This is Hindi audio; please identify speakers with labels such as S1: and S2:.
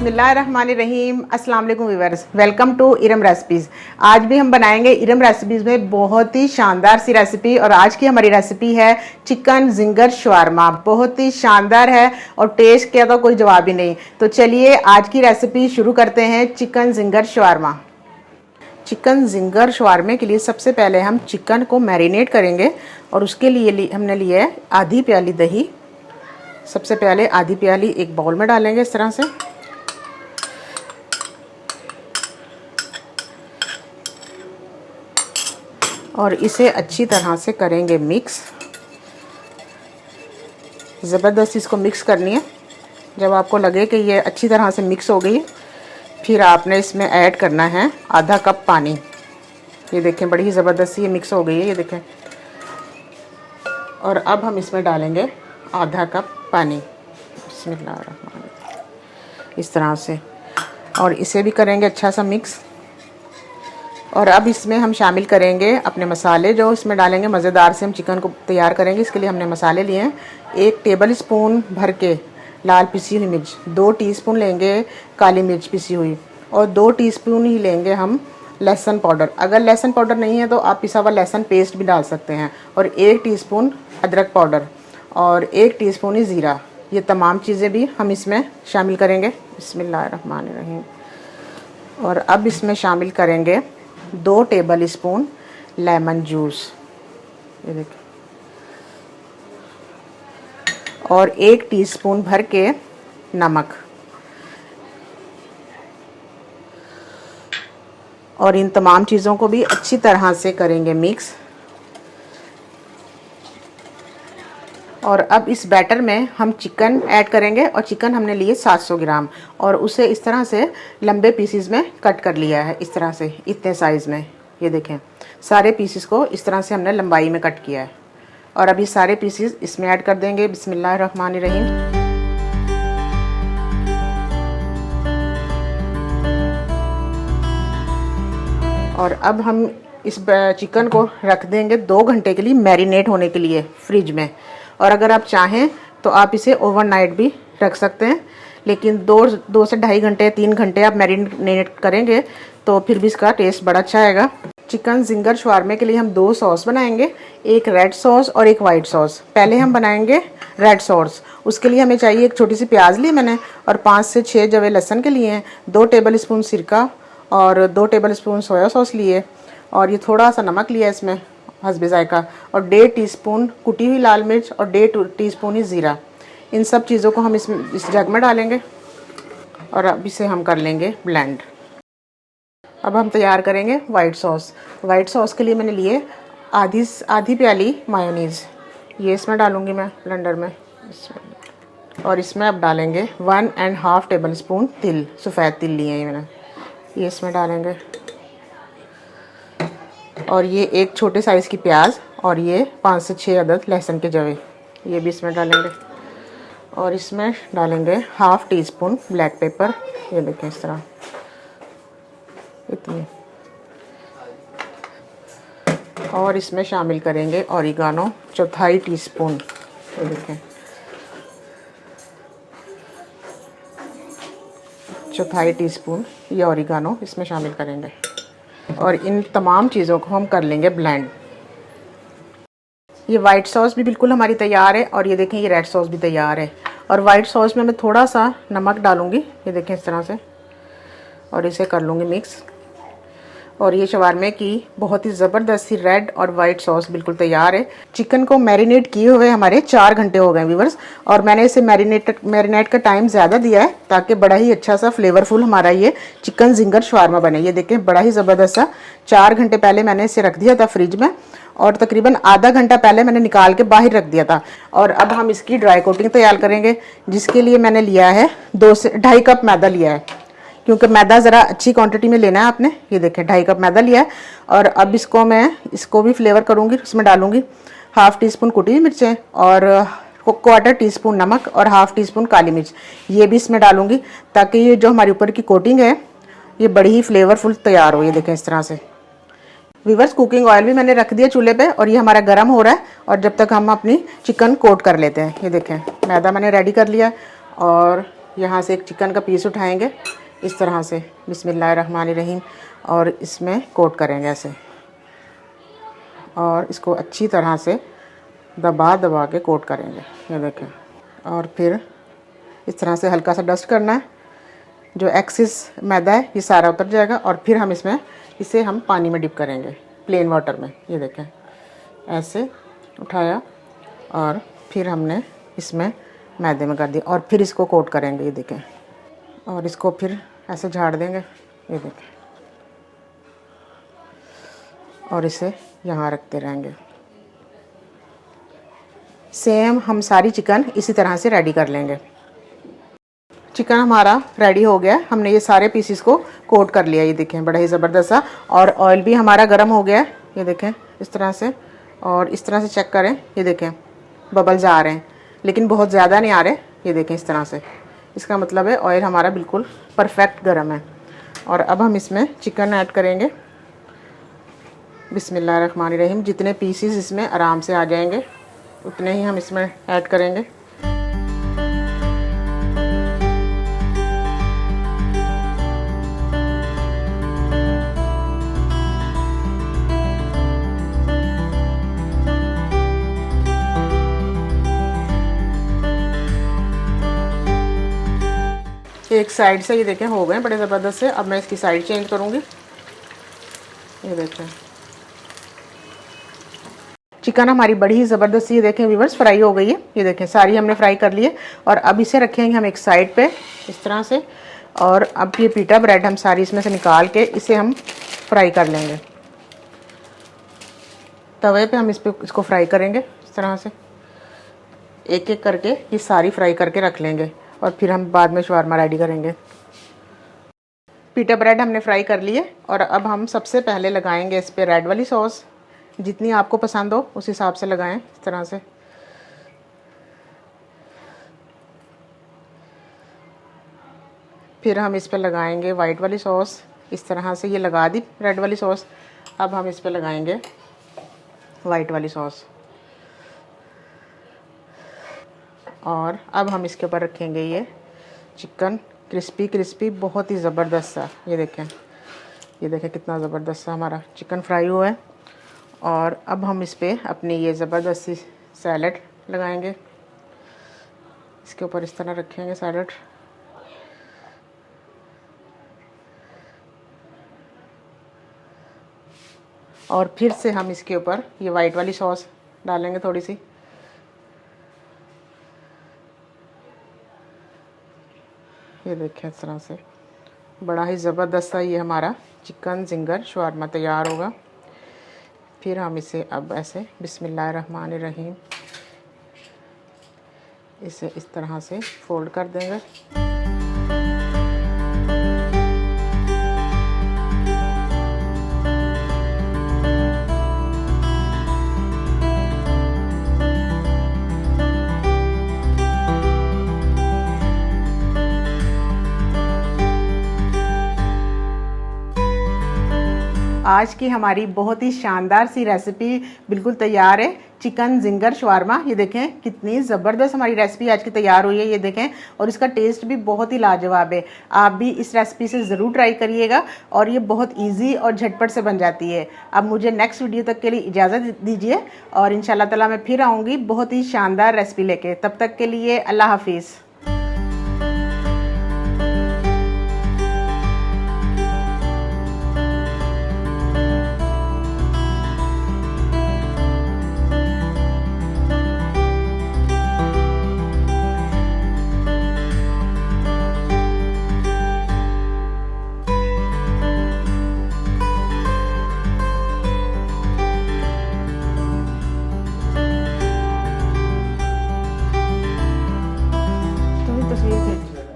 S1: बिस्मिल्लाहिर्रहमानिर्रहीम। अस्सलाम वालेकुम viewers, welcome to Iram recipes. आज भी हम बनाएंगे इरम रेसिपीज़ में बहुत ही शानदार सी रेसिपी। और आज की हमारी रेसिपी है चिकन जिंगर शवारमा। बहुत ही शानदार है और टेस्ट का तो कोई जवाब ही नहीं। तो चलिए आज की रेसिपी शुरू करते हैं। Chicken ginger shawarma. Chicken ginger शवारमे के लिए सबसे पहले हम चिकन को मैरिनेट करेंगे और उसके लिए हमने लिया है आधी प्याली दही। सबसे पहले आधी प्याली एक बाउल में डालेंगे इस तरह से। और इसे अच्छी तरह से करेंगे मिक्स। ज़बरदस्त इसको मिक्स करनी है। जब आपको लगे कि ये अच्छी तरह से मिक्स हो गई, फिर आपने इसमें ऐड करना है आधा कप पानी। ये देखें बड़ी ही ज़बरदस्त ये मिक्स हो गई है, ये देखें। और अब हम इसमें डालेंगे आधा कप पानी, बिस्मिल्लाहिर्रहमानिर्रहीम, इस तरह से। और इसे भी करेंगे अच्छा सा मिक्स। और अब इसमें हम शामिल करेंगे अपने मसाले, जो इसमें डालेंगे मज़ेदार से हम चिकन को तैयार करेंगे। इसके लिए हमने मसाले लिए हैं 1 टेबल स्पून भर के लाल पिसी हुई मिर्च, 2 टीस्पून लेंगे काली मिर्च पिसी हुई, और 2 टीस्पून ही लेंगे हम लहसुन पाउडर। अगर लहसुन पाउडर नहीं है तो आप पिसा हुआ लहसुन पेस्ट भी डाल सकते हैं। और 1 टीस्पून अदरक पाउडर और 1 टीस्पून ही ज़ीरा। ये तमाम चीज़ें भी हम इसमें शामिल करेंगे। बिस्मिल्लाहिर्रहमानिर्रहीम। और अब इसमें शामिल करेंगे 2 टेबल स्पून लेमन जूस, ये देखिए, और 1 टीस्पून भर के नमक। और इन तमाम चीज़ों को भी अच्छी तरह से करेंगे मिक्स। और अब इस बैटर में हम चिकन ऐड करेंगे। और चिकन हमने लिए 700 ग्राम, और उसे इस तरह से लंबे पीसीज में कट कर लिया है, इस तरह से, इतने साइज़ में। ये देखें सारे पीसीस को इस तरह से हमने लंबाई में कट किया है। और अब ये सारे पीसीस इसमें ऐड कर देंगे। बिस्मिल्लाहिर्रहमानिर्रहीम। और अब हम इस चिकन को रख देंगे 2 घंटे के लिए मैरिनेट होने के लिए फ्रिज में। और अगर आप चाहें तो आप इसे ओवरनाइट भी रख सकते हैं, लेकिन 2 से ढाई घंटे 3 घंटे आप मैरिनेट करेंगे तो फिर भी इसका टेस्ट बड़ा अच्छा आएगा। चिकन जिंगर शवारमे के लिए हम 2 सॉस बनाएंगे, एक रेड सॉस और एक वाइट सॉस। पहले हम बनाएंगे रेड सॉस। उसके लिए हमें चाहिए एक छोटी सी प्याज ली मैंने, और 5 से 6 जवे लहसुन के लिए हैं, 2 टेबल स्पून सिरका और 2 टेबल स्पून सोया सॉस लिए, और ये थोड़ा सा नमक लिया इसमें हस्बे जायका, और 1.5 टीस्पून कुटी हुई लाल मिर्च और 1.5 टीस्पून ही ज़ीरा। इन सब चीज़ों को हम इस जग में डालेंगे और अब इसे हम कर लेंगे ब्लेंड। अब हम तैयार करेंगे वाइट सॉस। वाइट सॉस के लिए मैंने लिए आधी प्याली मायोनीज़, ये इसमें डालूँगी मैं ब्लेंडर में। और इसमें अब डालेंगे 1.5 टेबल स्पून तिल, सफ़ेद तिल लिए हैं मैंने, ये इसमें डालेंगे। और ये एक छोटे साइज़ की प्याज, और ये 5 से 6 अदद लहसुन के जवे, ये भी इसमें डालेंगे। और इसमें डालेंगे 1/2 टीस्पून ब्लैक पेपर, ये देखें इस तरह, इतनी। और इसमें शामिल करेंगे ऑरिगानो 1/4 टीस्पून, ये देखें 1/4 टीस्पून ये ऑरिगानो इसमें शामिल करेंगे। और इन तमाम चीज़ों को हम कर लेंगे ब्लेंड। ये वाइट सॉस भी बिल्कुल हमारी तैयार है, और ये देखें ये रेड सॉस भी तैयार है। और वाइट सॉस में मैं थोड़ा सा नमक डालूँगी, ये देखें इस तरह से, और इसे कर लूँगी मिक्स। और ये शवारमे की बहुत ही ज़बरदस्त सी रेड और वाइट सॉस बिल्कुल तैयार है। चिकन को मैरिनेट किए हुए हमारे 4 घंटे हो गए व्यूअर्स, और मैंने इसे मैरिनेट का टाइम ज़्यादा दिया है ताकि बड़ा ही अच्छा सा फ्लेवरफुल हमारा ये चिकन जिंगर शवारमा बने। ये देखें बड़ा ही ज़बरदस्त सा। 4 घंटे पहले मैंने इसे रख दिया था फ्रिज में, और तकरीबन आधा घंटा पहले मैंने निकाल के बाहर रख दिया था। और अब हम इसकी ड्राई कोटिंग तैयार करेंगे, जिसके लिए मैंने लिया है 2 से ढाई कप मैदा लिया है, क्योंकि मैदा ज़रा अच्छी क्वांटिटी में लेना है आपने। ये देखें 2.5 कप मैदा लिया है। और अब इसको भी फ्लेवर करूँगी। इसमें डालूँगी 1/2 टीस्पून कुटी हुई मिर्चें, और 1/4 टीस्पून नमक, और 1/2 टीस्पून काली मिर्च, ये भी इसमें डालूँगी, ताकि ये जो हमारे ऊपर की कोटिंग है ये बड़ी ही फ्लेवरफुल तैयार हो। ये देखें इस तरह से। व्यूअर्स कुकिंग ऑयल भी मैंने रख दिया चूल्हे पे, और ये हमारा गर्म हो रहा है। और जब तक हम अपनी चिकन कोट कर लेते हैं। ये देखें मैदा मैंने रेडी कर लिया, और यहाँ से एक चिकन का पीस उठाएंगे इस तरह से बिस्मिल्लाहिर्रहमानिर्रहीम और इसमें कोट करेंगे ऐसे, और इसको अच्छी तरह से दबा दबा के कोट करेंगे, ये देखें। और फिर इस तरह से हल्का सा डस्ट करना है, जो एक्सेस मैदा है ये सारा उतर जाएगा। और फिर हम इसे हम पानी में डिप करेंगे, प्लेन वाटर में, ये देखें। ऐसे उठाया और फिर हमने इसमें मैदे में कर दिया और फिर इसको कोट करेंगे, ये देखें। और इसको फिर ऐसे झाड़ देंगे, ये देखें, और इसे यहाँ रखते रहेंगे। सेम हम सारी चिकन इसी तरह से रेडी कर लेंगे। चिकन हमारा रेडी हो गया, हमने ये सारे पीसेस को कोट कर लिया, ये देखें, बड़ा ही ज़बरदस्त सा। और ऑयल भी हमारा गर्म हो गया है, ये देखें इस तरह से। और इस तरह से चेक करें, ये देखें बबल्स आ रहे हैं, लेकिन बहुत ज़्यादा नहीं आ रहे, ये देखें इस तरह से। इसका मतलब है ऑयल हमारा बिल्कुल परफेक्ट गर्म है। और अब हम इसमें चिकन ऐड करेंगे बिस्मिल्लाहिर्रहमानिर्रहीम। जितने पीसेस इसमें आराम से आ जाएंगे उतने ही हम इसमें ऐड करेंगे। एक साइड से ये देखें हो गए बड़े ज़बरदस्त से। अब मैं इसकी साइड चेंज करूँगी, ये देखें। चिकन हमारी बड़ी ही ज़बरदस्त ये देखें व्यूअर्स फ्राई हो गई है, ये देखें सारी हमने फ्राई कर ली है। और अब इसे रखेंगे हम एक साइड पे इस तरह से। और अब ये पीटा ब्रेड हम सारी इसमें से निकाल के इसे हम फ्राई कर लेंगे तवे पे। हम इसको फ्राई करेंगे इस तरह से, एक एक करके ये सारी फ्राई करके रख लेंगे और फिर हम बाद में शवारमा रेडी करेंगे। पीटा ब्रेड हमने फ्राई कर लिए और अब हम सबसे पहले लगाएंगे इस पर रेड वाली सॉस। जितनी आपको पसंद हो उस हिसाब से लगाएं इस तरह से। फिर हम इस पर लगाएंगे वाइट वाली सॉस, इस तरह से। ये लगा दी रेड वाली सॉस, अब हम इस पर लगाएंगे वाइट वाली सॉस। और अब हम इसके ऊपर रखेंगे ये चिकन क्रिस्पी क्रिस्पी बहुत ही ज़बरदस्त सा, ये देखें कितना ज़बरदस्त सा हमारा चिकन फ्राई हुआ है। और अब हम इस पर अपनी ये ज़बरदस्त सी सैलड लगाएंगे, इसके ऊपर इस तरह रखेंगे सैलड। और फिर से हम इसके ऊपर ये वाइट वाली सॉस डालेंगे थोड़ी सी, ये देखें इस तरह से। बड़ा ही ज़बरदस्त सा ये हमारा चिकन जिंगर शवारमा तैयार होगा। फिर हम इसे अब ऐसे बिस्मिल्लाहिर्रहमानिर्रहीम इसे इस तरह से फोल्ड कर देंगे। आज की हमारी बहुत ही शानदार सी रेसिपी बिल्कुल तैयार है, चिकन जिंगर शवारमा। ये देखें कितनी ज़बरदस्त हमारी रेसिपी आज की तैयार हुई है, ये देखें। और इसका टेस्ट भी बहुत ही लाजवाब है। आप भी इस रेसिपी से ज़रूर ट्राई करिएगा और ये बहुत इजी और झटपट से बन जाती है। अब मुझे नेक्स्ट वीडियो तक के लिए इजाज़त दीजिए और इंशाल्लाह ताला मैं फिर आऊँगी बहुत ही शानदार रेसिपी लेके। तब तक के लिए अल्लाह हाफिज़।